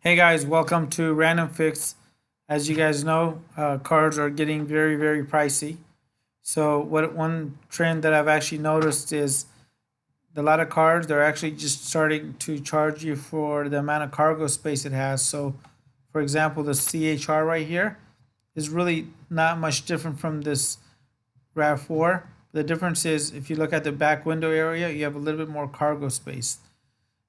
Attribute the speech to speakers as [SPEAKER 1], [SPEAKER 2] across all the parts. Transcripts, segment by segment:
[SPEAKER 1] Hey guys, welcome to Random Fix. As you guys know, cars are getting very pricey. So what one trend that I've actually noticed is a lot of cars they're actually just starting to charge you for the amount of cargo space it has. So for example, the CHR right here is really not much different from this RAV4. The difference is if you look at the back window area, you have a little bit more cargo space.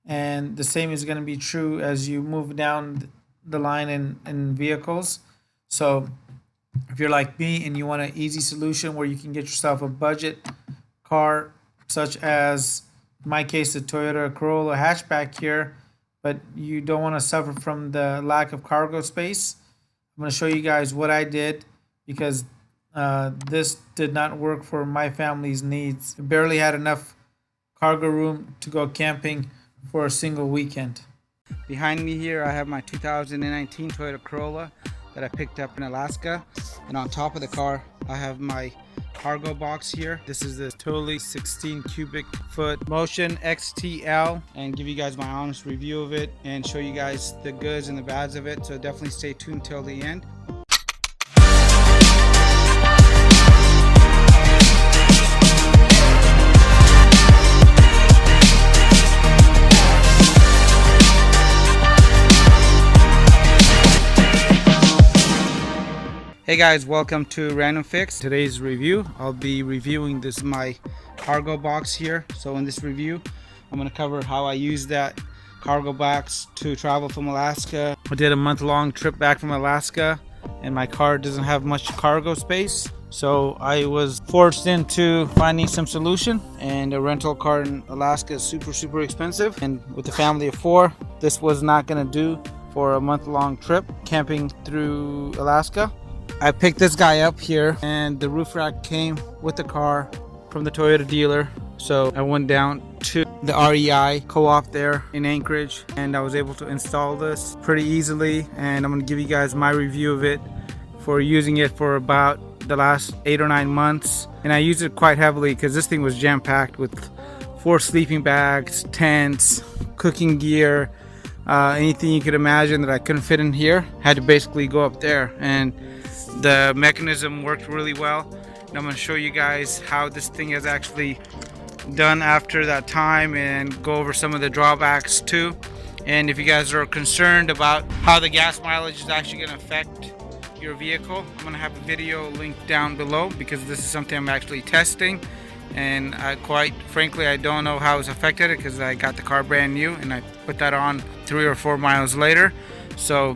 [SPEAKER 1] And the same is going to be true as you move down the line in vehicles. So if you're like me and you want an easy solution where you can get yourself a budget car, such as in my case the Toyota Corolla hatchback here, but you don't want to suffer from the lack of cargo space, I'm going to show you guys what I did because this did not work for my family's needs. It barely had enough cargo room to go camping for a single weekend.
[SPEAKER 2] Behind me here I have my 2019 Toyota Corolla that I picked up in Alaska, and on top of the car I have my cargo box here. This is the Thule 16 cubic foot Motion XTL, and give you guys my honest review of it and show you guys the goods and the bads of it, so definitely stay tuned till the end. Hey guys, welcome to Random Fix. Today's review, I'll be reviewing this my cargo box here. So in this review, I'm going to cover how I use that cargo box to travel from Alaska. I did a month-long trip back from Alaska, and my car doesn't have much cargo space. So I was forced into finding some solution, and a rental car in Alaska is super expensive. And with a family of 4, this was not going to do for a month-long trip camping through Alaska. I picked this guy up here, and the roof rack came with the car from the Toyota dealer. So I went down to the REI co-op there in Anchorage, and I was able to install this pretty easily, and I'm going to give you guys my review of it for using it for about the last 8 or 9 months. And I used it quite heavily because this thing was jam-packed with 4 sleeping bags, tents, cooking gear, anything you could imagine that I couldn't fit in here had to basically go up there. And the mechanism worked really well, and I'm going to show you guys how this thing is actually done after that time and go over some of the drawbacks too. And if you guys are concerned about how the gas mileage is actually going to affect your vehicle, I'm going to have a video linked down below because this is something I'm actually testing, and quite frankly I don't know how it's affected it because I got the car brand new and I put that on 3 or 4 miles later. So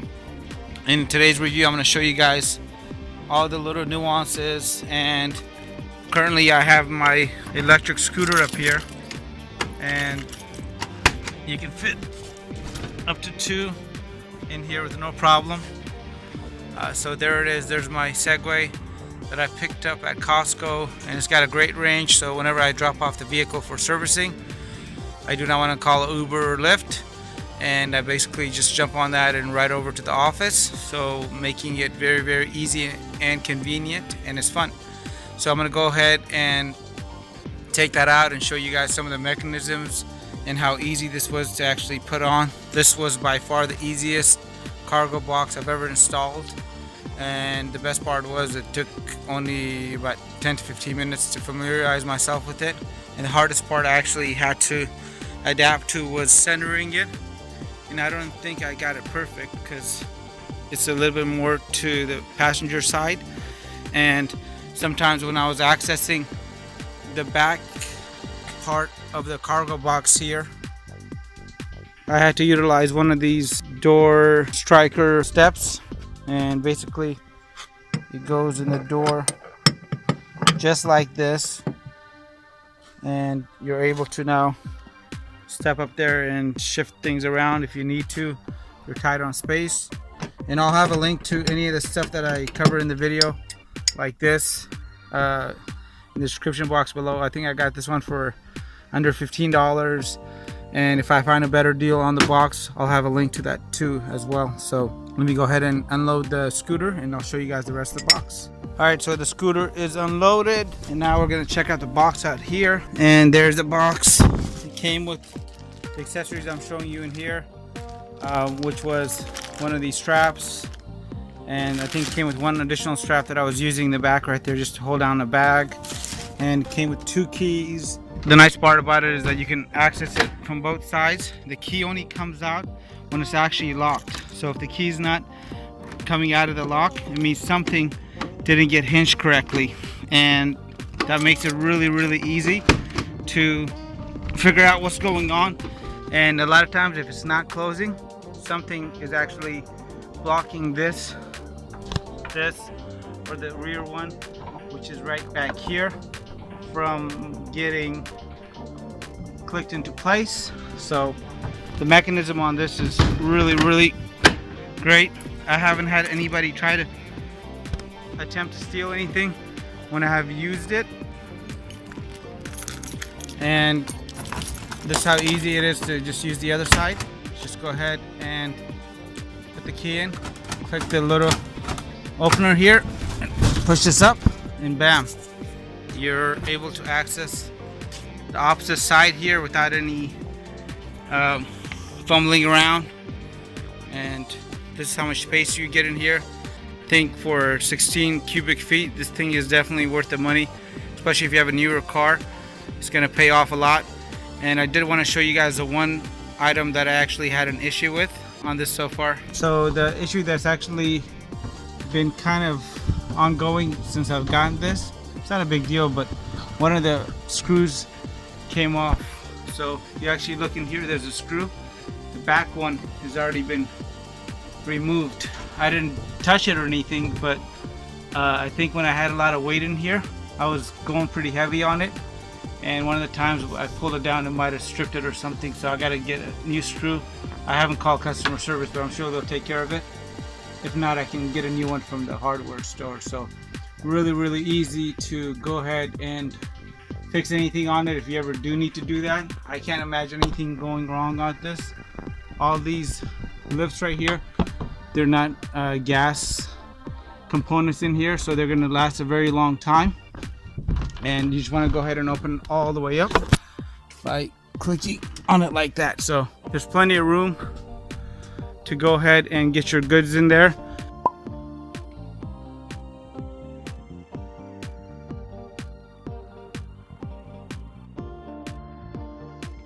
[SPEAKER 2] in today's review I'm going to show you guys all the little nuances. And currently I have my electric scooter up here, and you can fit up to 2 in here with no problem. So there it is. There's my Segway that I picked up at Costco, and it's got a great range, so whenever I drop off the vehicle for servicing, I do not want to call Uber or Lyft, and I basically just jump on that and ride over to the office, so making it very easy and convenient, and it's fun. So I'm going to go ahead and take that out and show you guys some of the mechanisms and how easy this was to actually put on. This was by far the easiest cargo box I've ever installed, and the best part was it took only about 10 to 15 minutes to familiarize myself with it. And the hardest part I actually had to adapt to was centering it, and I don't think I got it perfect because it's a little bit more to the passenger side, and sometimes when I was accessing the back part of the cargo box here, I had to utilize one of these door striker steps, and basically it goes in the door just like this, and you're able to now step up there and shift things around if you need to. You're tight on space. And I'll have a link to any of the stuff that I covered in the video, like this, in the description box below. I think I got this one for under $15, and if I find a better deal on the box, I'll have a link to that too as well. So let me go ahead and unload the scooter, and I'll show you guys the rest of the box. Alright, so the scooter is unloaded, and now we're going to check out the box out here. And there's the box. It came with the accessories I'm showing you in here. which was one of these straps, and I think it came with one additional strap that I was using in the back right there just to hold down the bag, and it came with 2 keys. The nice part about it is that you can access it from both sides. The key only comes out when it's actually locked, so if the key is not coming out of the lock, it means something didn't get hinged correctly, and that makes it really easy to figure out what's going on. And a lot of times if it's not closing, something is actually blocking this or the rear one, which is right back here, from getting clicked into place. So the mechanism on this is really great. I haven't had anybody try to attempt to steal anything when I have used it, and this is how easy it is to just use the other side. Just go ahead and put the key in, click the little opener here, and push this up, and bam, you're able to access the opposite side here without any fumbling around. And this is how much space you get in here. I think for 16 cubic feet, this thing is definitely worth the money, especially if you have a newer car. It's gonna pay off a lot. And I did want to show you guys the one item that I actually had an issue with on this so far. So the issue that's actually been kind of ongoing since I've gotten this, it's not a big deal, but one of the screws came off. So you actually look in here, there's a screw. The back one has already been removed. I didn't touch it or anything, but I think when I had a lot of weight in here, I was going pretty heavy on it, and one of the times I pulled it down, it might have stripped it or something, so I got to get a new screw. I haven't called customer service, but I'm sure they'll take care of it. If not, I can get a new one from the hardware store. So really easy to go ahead and fix anything on it if you ever do need to do that. I can't imagine anything going wrong on this. All these lifts right here, they're not gas components in here, so they're going to last a very long time. And you just want to go ahead and open all the way up by clicking on it like that. So there's plenty of room to go ahead and get your goods in there.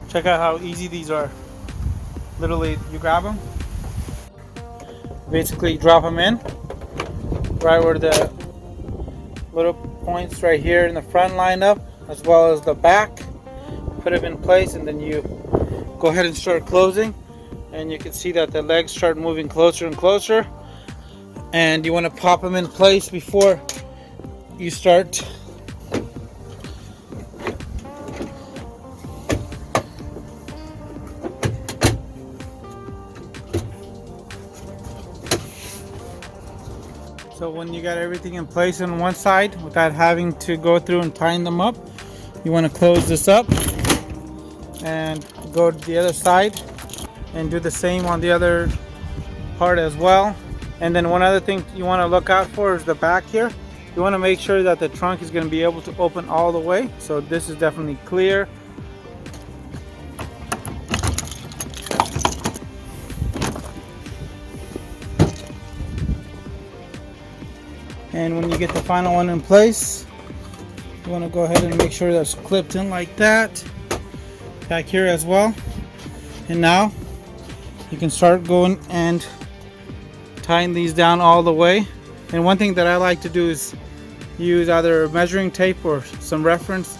[SPEAKER 1] Check out how easy these are. Literally, you grab them, basically drop them in right where the little points right here in the front line up, as well as the back. Put them in place, and then you go ahead and start closing, and you can see that the legs start moving closer and closer, and you want to pop them in place before you start So when you got everything in place on one side without having to go through and tying them up, you want to close this up and go to the other side and do the same on the other part as well. And then one other thing you want to look out for is the back here. You want to make sure that the trunk is going to be able to open all the way. So this is definitely clear. And when you get the final one in place, you want to go ahead and make sure that's clipped in like that. Back here as well. And now you can start going and tying these down all the way. And one thing that I like to do is use either measuring tape or some reference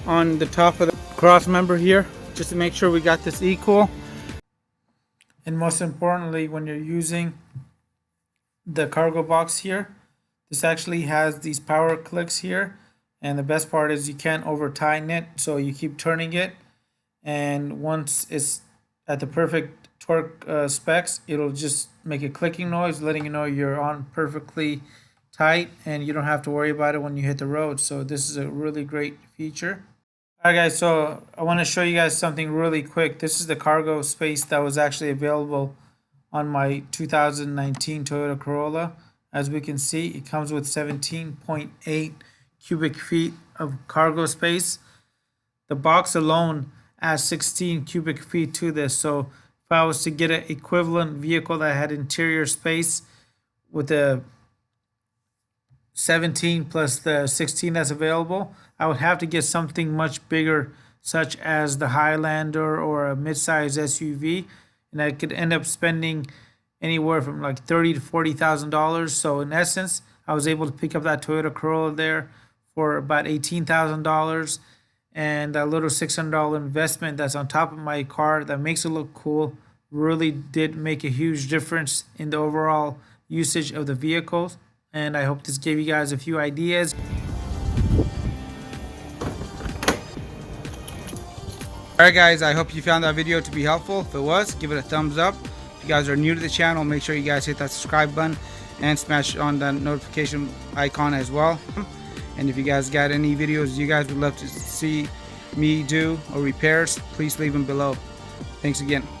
[SPEAKER 1] on the top of the cross member here, just to make sure we got this equal. And most importantly, when you're using the cargo box here, this actually has these power clicks here, and the best part is you can't over tighten it, so you keep turning it, and once it's at the perfect torque specs, it'll just make a clicking noise letting you know you're on perfectly tight, and you don't have to worry about it when you hit the road. So this is a really great feature. Alright guys, so I want to show you guys something really quick. This is the cargo space that was actually available on my 2019 Toyota Corolla. As we can see, it comes with 17.8 cubic feet of cargo space. The box alone adds 16 cubic feet to this. So if I was to get an equivalent vehicle that had interior space with the 17 plus the 16 that's available, I would have to get something much bigger, such as the Highlander or a midsize SUV, and I could end up spending anywhere from like $30,000 to $40,000. So in essence, I was able to pick up that Toyota Corolla there for about $18,000, and a little $600 investment that's on top of my car that makes it look cool really did make a huge difference in the overall usage of the vehicles. And I hope this gave you guys a few ideas.
[SPEAKER 2] Alright guys, I hope you found that video to be helpful. If it was, give it a thumbs up. If you guys are new to the channel, make sure you guys hit that subscribe button and smash on the notification icon as well. And if you guys got any videos you guys would love to see me do or repairs, please leave them below. Thanks again.